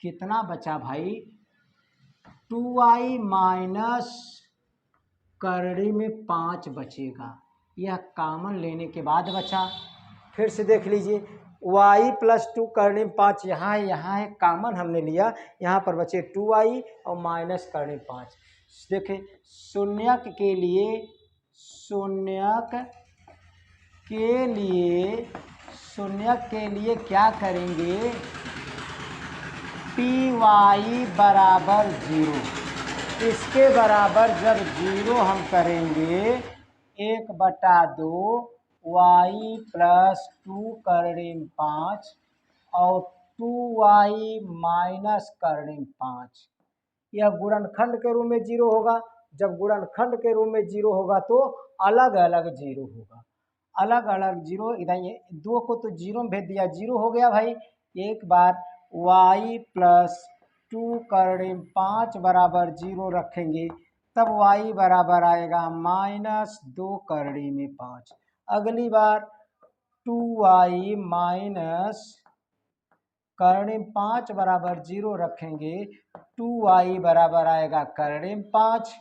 S1: कितना बचा भाई, 2y माइनस करड़ी में 5 बचेगा, यह कॉमन लेने के बाद बचा। फिर से देख लीजिए y प्लस 2 करड़ी में 5 यहाँ है, कॉमन हमने लिया, यहाँ पर बचे 2y और माइनस करड़ी 5। देखिए शून्यक के लिए क्या करेंगे, py बराबर 0, इसके बराबर जब 0 हम करेंगे 1/2 y प्लस 2 करड़ी 5 और 2y माइनस करड़ी 5, यह गुणनखंड के रूप में 0 होगा। जब गुणनखंड के रूप में 0 होगा तो अलग अलग 0 होगा, अलग अलग 0, इधर ये 2 को तो 0 में भेज दिया, 0 हो गया भाई। एक बार y प्लस 2 करड़ी 5 बराबर 0 रखेंगे तब y बराबर आएगा माइनस 2 करड़ी में 5। अगली बार 2y माइनस करड़ी 5 बराबर 0 रखेंगे, 2y बराबर आएगा करड़ी 5,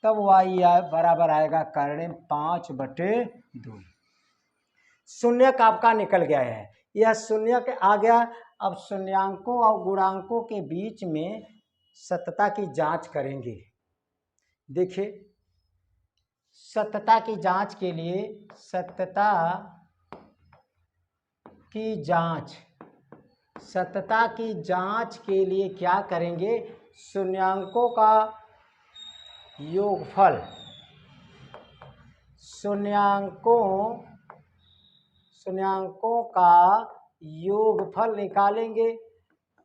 S1: तब y बराबर आएगा करड़ी 5/2। शून्यक आपका निकल गया है, यह शून्यक आ गया। अब शून्यांकों और गुणांकों के बीच में सत्यता की जांच करेंगे। देखिए सत्यता की जांच के लिए, सत्यता की जांच के लिए क्या करेंगे, शून्यांकों का योगफल, शून्यांकों का योगफल निकालेंगे।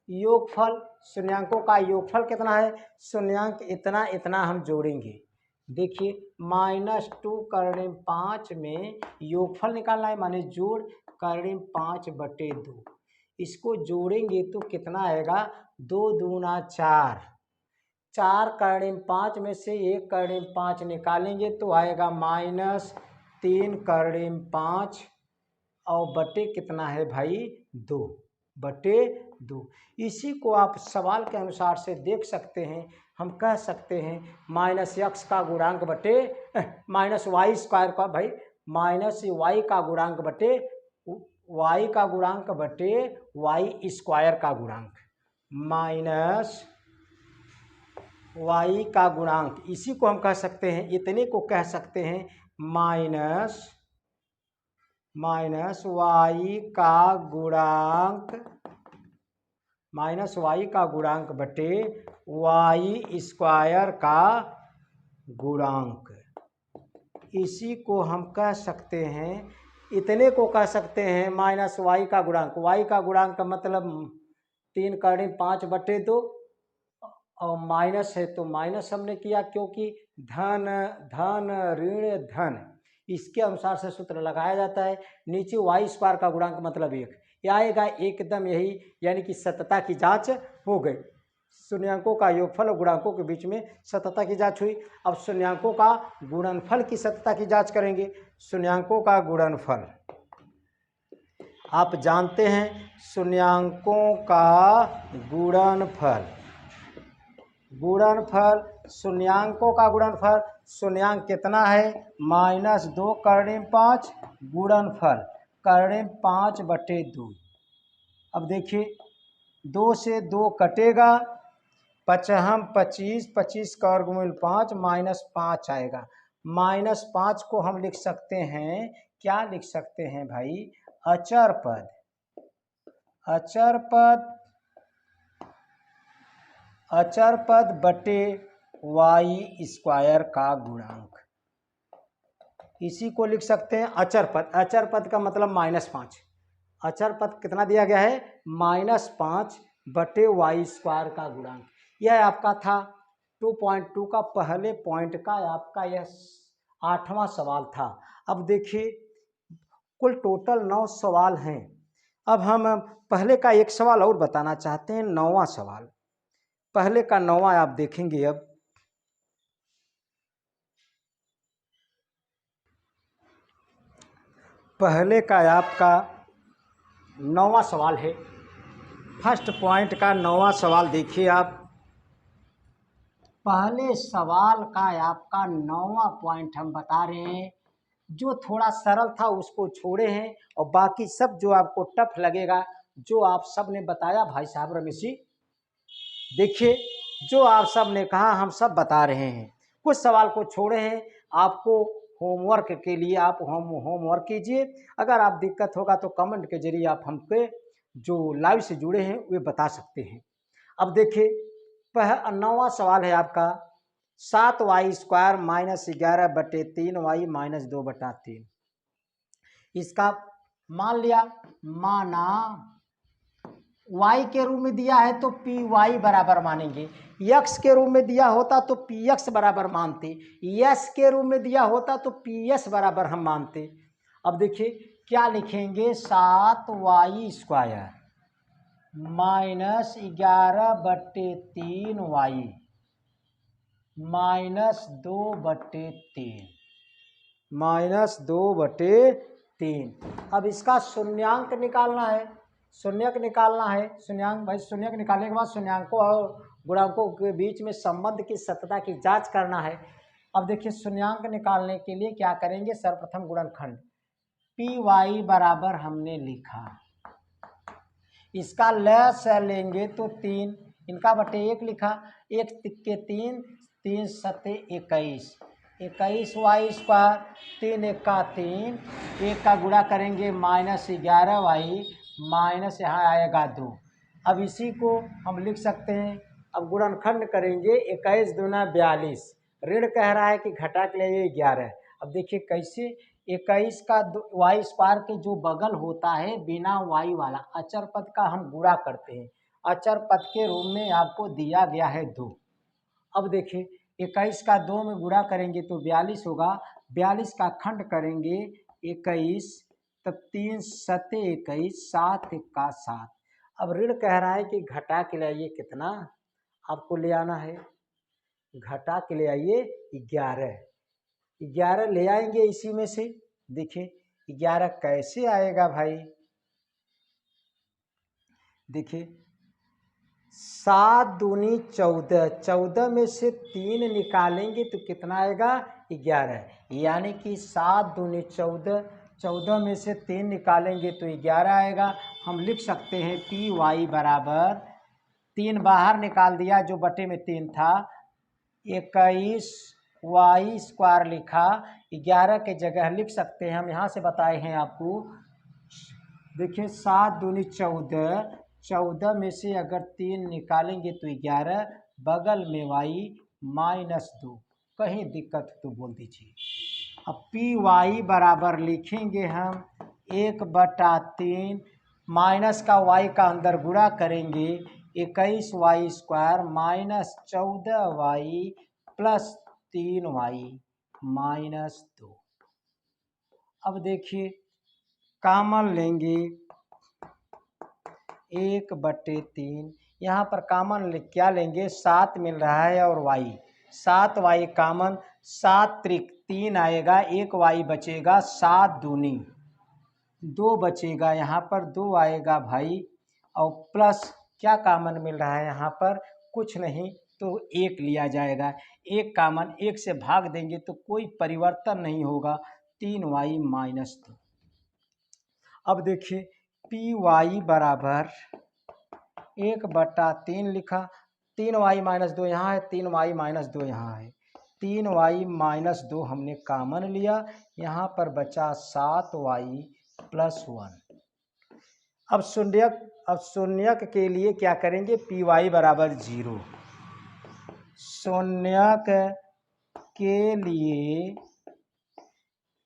S1: योगफल, शून्यांकों का योगफल कितना है, शून्यांक इतना इतना हम जोड़ेंगे। देखिए -2 करड़ी 5 में योगफल निकालना है, माने जोड़ करड़ी 5/2, इसको जोड़ेंगे तो कितना आएगा, 2 दूना 4, 4 करड़ी 5 में से 1 करड़ी 5 निकालेंगे तो आएगा -3 करड़ी 5 और बटे कितना है भाई, 2/2। इसी को आप सवाल के अनुसार से देख सकते हैं, हम कह सकते हैं माइनस एक्स का गुणांक बटे माइनस वाई स्क्वायर का भाई माइनस वाई का गुणांक बटे वाई का गुणांक बटे वाई स्क्वायर का गुणांक माइनस वाई का गुणांक, इसी को हम कह सकते हैं, इतने को कह सकते हैं माइनस वाई का गुणांक माइनस वाई का गुणांक बटे वाई स्क्वायर का गुणांक, इसी को हम कह सकते हैं, इतने को कह सकते हैं माइनस वाई का गुणांक। वाई का गुणांक का मतलब 3 करनी 5 बटे 2 और माइनस है तो माइनस हमने किया, क्योंकि धन धन ऋण धन इसके अनुसार से सूत्र लगाया जाता है। नीचे वाई स्क्वायर का गुणांक मतलब 1 यह आएगा, एकदम यही, यानी कि सतता की जांच हो गई। शून्यांकों का योगफल और गुणांकों के बीच में सतता की जांच हुई। अब शून्यांकों का गुणनफल की सतता की जांच करेंगे। शून्यांकों का गुणनफल आप जानते हैं, शून्यांकों का गुणनफल शून्यांकों का गुणनफल, शून्यांक कितना है -2 करने 5 गुणनफल करने 5 बटे 2। अब देखिए 2 से 2 कटेगा, 5 25 25 का वर्गमूल 5 -5 आएगा। -5 को हम लिख सकते हैं, क्या लिख सकते हैं भाई, अचर पद बटे वाई स्क्वायर का गुणांक, इसी को लिख सकते हैं अचर पद। अचर पद का मतलब -5, अचर पद कितना दिया गया है -5 बटे वाई स्क्वायर का गुणांक। यह आपका था 2.2 का पहले पॉइंट का आपका यह 8वां सवाल था। अब देखिए कुल टोटल 9 सवाल हैं। अब हम पहले का एक सवाल और बताना चाहते हैं, 9वां सवाल। पहले का 9वां आप देखेंगे। अब पहले का आपका 9वां सवाल है, फर्स्ट पॉइंट का 9वां सवाल देखिए आप। पहले सवाल का आपका 9वां पॉइंट हम बता रहे हैं, जो थोड़ा सरल था उसको छोड़े हैं और बाकी सब जो आपको टफ लगेगा, जो आप सब ने बताया भाई साहब रमेश जी, देखिए जो आप सब ने कहा हम सब बता रहे हैं। कुछ सवाल को छोड़े हैं, आपको होमवर्क के लिए आप होमवर्क कीजिए। अगर आप दिक्कत होगा तो कमेंट के जरिए आप हमको जो लाइव से जुड़े हैं वे बता सकते हैं। अब देखिए 9वां सवाल है आपका 7y स्क्वायर -11 बटे 3y -2 बटा 3। इसका मान लिया, माना y के रूप में दिया है तो पी वाई बराबर मानेंगे, x के रूप में दिया होता तो पी एक्स बराबर मानते, s के रूप में दिया होता तो पी एस बराबर हम मानते। अब देखिए क्या लिखेंगे, 7y स्क्वायर -11 बटे 3y -2 बटे 3 अब इसका शून्यांक निकालना है, शून्यक भाई। शून्यक निकालने के बाद शून्यांकों और गुणांकों के बीच में संबंध की सतता की जांच करना है। अब देखिए शून्यांक निकालने के लिए क्या करेंगे, सर्वप्रथम गुणनखंड पी वाई बराबर हमने लिखा, इसका लस लेंगे तो 3, इनका बटे 1 लिखा, 1 तिक्के 3, 3 सते 21, 21y स्क्वायर, 3 1 का 3, 1 का गुणा करेंगे -11y माइनस यहाँ आएगा 2। अब इसी को हम लिख सकते हैं। अब गुणनखंड करेंगे, 21 दूना 42, ऋण कह रहा है कि घटा के लिए 11। अब देखिए कैसे, 21 का वाई स्क्वायर के जो बगल होता है बिना वाई वाला अचर पद का हम गुणा करते हैं, अचर पद के रूप में आपको दिया गया है 2। अब देखिए 21 का 2 में गुणा करेंगे तो 42 होगा, 42 का खंड करेंगे 21, तब 3 सते 21, 7 1 का 7। अब ऋण कह रहा है कि घटा के लिए आइए, कितना आपको ले आना है, घटा के ले आइए 11 ले आएंगे इसी में से। देखिए 11 कैसे आएगा भाई, देखिए 7 दूनी 14, 14 में से 3 निकालेंगे तो कितना आएगा 11, यानी कि 7 दूनी 14, 14 में से 3 निकालेंगे तो 11 आएगा। हम लिख सकते हैं पी वाई बराबर 3 बाहर निकाल दिया जो बटे में 3 था, 21 वाई स्क्वायर लिखा, 11 के जगह लिख सकते हैं हम, यहाँ से बताए हैं आपको। देखिए 7 दूनी 14, 14 में से अगर 3 निकालेंगे तो 11, बगल में वाई -2, कहीं दिक्कत तो बोल दीजिए। अब पी वाई बराबर लिखेंगे हम 1/3 माइनस का वाई का अंदर गुणा करेंगे, 21 y square -14 y plus 3 y -2। अब देखिए कॉमन लेंगे 1/3, यहाँ पर कॉमन क्या लेंगे, 7 मिल रहा है और वाई, 7 वाई कॉमन, 7 त्रिक 3 आएगा, 1 वाई बचेगा, 7 दूनी 2 बचेगा, यहाँ पर 2 आएगा भाई, और प्लस क्या कॉमन मिल रहा है यहाँ पर, कुछ नहीं तो 1 लिया जाएगा, 1 कॉमन, 1 से भाग देंगे तो कोई परिवर्तन नहीं होगा, 3 वाई -2। अब देखिए पी वाई बराबर 1/3 लिखा, 3 वाई -2 यहाँ है, 3 वाई -2 यहाँ है, 3 वाई -2 हमने कॉमन लिया, यहाँ पर बचा 7 वाई प्लस 1। अब शून्यक के लिए क्या करेंगे, पी वाई बराबर 0, शून्यक के लिए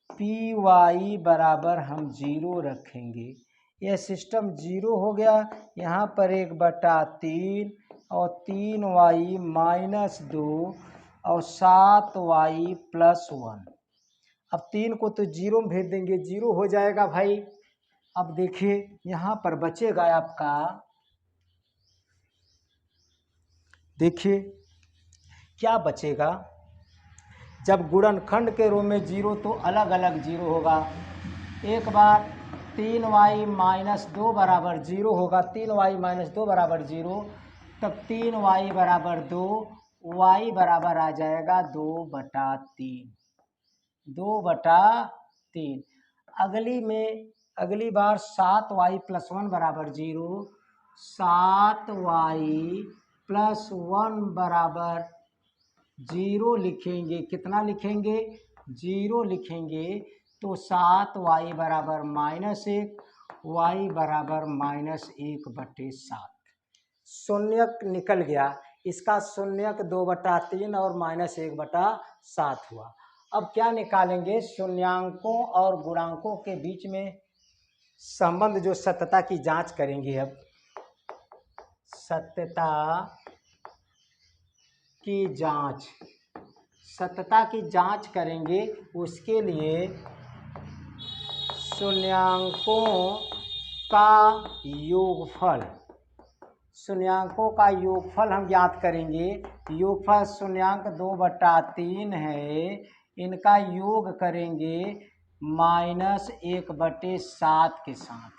S1: पी वाई बराबर हम 0 रखेंगे, यह सिस्टम 0 हो गया, यहाँ पर 1/3 और 3 वाई -2 और 7 वाई प्लस 1। अब 3 को तो 0 में भेज देंगे, 0 हो जाएगा भाई। अब देखिए यहाँ पर बचेगा आपका, देखिए क्या बचेगा, जब गुणनखंड के रूप में 0 तो अलग अलग 0 होगा, एक बार 3 वाई -2 बराबर 0 होगा, 3 वाई -2 बराबर 0, तब 3 वाई बराबर 2, वाई बराबर आ जाएगा 2/3, 2/3। अगली बार 7 वाई प्लस 1 बराबर 0, 7 वाई प्लस 1 बराबर 0 लिखेंगे, कितना लिखेंगे 0 लिखेंगे, तो 7 वाई बराबर -1, वाई बराबर -1/7। शून्यक निकल गया, इसका शून्यक 2/3 और -1/7 हुआ। अब क्या निकालेंगे, शून्यांकों और गुणांकों के बीच में संबंध, जो सत्यता की जांच करेंगे। अब सत्यता की जांच करेंगे, उसके लिए शून्यांकों का योगफल हम ज्ञात करेंगे। योगफल शून्यांक 2/3 है, इनका योग करेंगे -1/7 के साथ।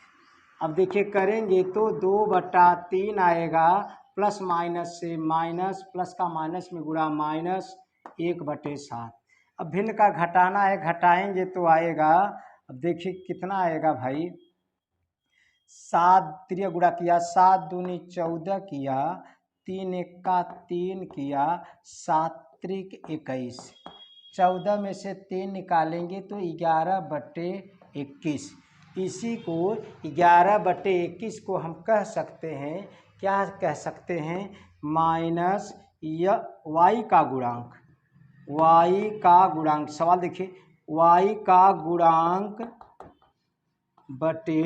S1: अब देखिए करेंगे तो 2/3 आएगा, प्लस माइनस से माइनस, प्लस का माइनस में गुणा, -1/7। अब भिन्न का घटाना है, घटाएंगे तो आएगा, अब देखिए कितना आएगा भाई, 7 3 गुणा किया, 7 दूनी 14 किया, 3 1 3 किया, 7 त्रिक 21, 14 में से 3 निकालेंगे तो 11/21। इसी को 11/21 को हम कह सकते हैं, क्या कह सकते हैं, माइनस वाई का गुणांक, सवाल देखिए, वाई का गुणांक बटे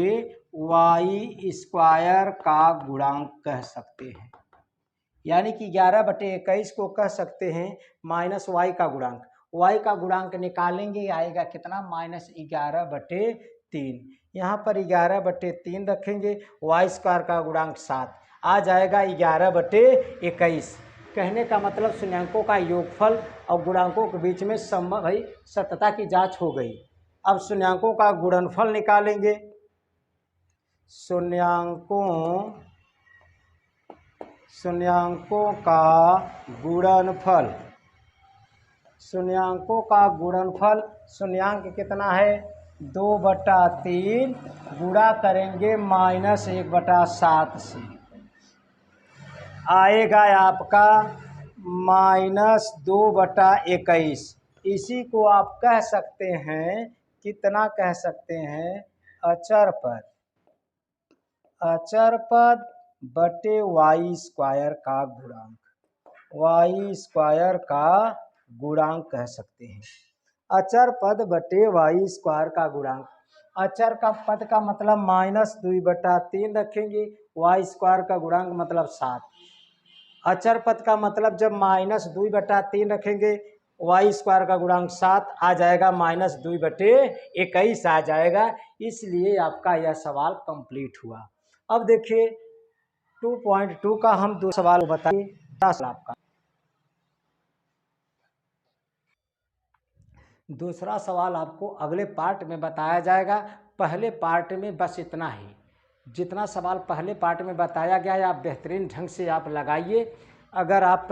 S1: वाई स्क्वायर का गुणांक कह सकते हैं, यानी कि 11/21 को कह सकते हैं माइनस वाई का गुणांक। वाई का गुणांक निकालेंगे, आएगा कितना, -11/3। यहाँ पर 11/3 रखेंगे, वाई स्क्वायर का गुणांक 7 आ जाएगा 11/21। कहने का मतलब शून्यांकों का योगफल और गुणांकों के बीच में संबंध, भाई सत्यता की जांच हो गई। अब शून्यांकों का गुणनफल निकालेंगे, शून्यांकों का गुणनफल। शून्यांकों का गुणनफल, शून्यांक कितना है 2/3 गुणा करेंगे -1/7 से, आएगा आपका -2/21। इसी को आप कह सकते हैं, कितना कह सकते हैं, अचर पद। अचर पद बटे वाई स्क्वायर का गुणांक, वाई स्क्वायर का गुणांक कह सकते हैं। अचर पद बटे वाई स्क्वायर का गुणांक। अचर का पद का मतलब -2/3 रखेंगे, वाई स्क्वायर का गुणांक मतलब 7। अचर पद का मतलब जब -2/3 रखेंगे, वाई स्क्वायर का गुणांक 7 आ जाएगा, -2/21 आ जाएगा। इसलिए आपका यह सवाल कंप्लीट हुआ। अब देखिए 2.2 का हम दो सवाल बताइए। आपका दूसरा सवाल आपको अगले पार्ट में बताया जाएगा। पहले पार्ट में बस इतना ही, जितना सवाल पहले पार्ट में बताया गया है आप बेहतरीन ढंग से आप लगाइए। अगर आप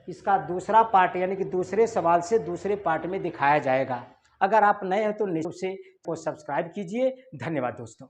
S1: इसका दूसरा पार्ट यानी कि दूसरे सवाल से दूसरे पार्ट में दिखाया जाएगा। अगर आप नए हैं तो निश्चित रूप से को सब्सक्राइब कीजिए। धन्यवाद दोस्तों।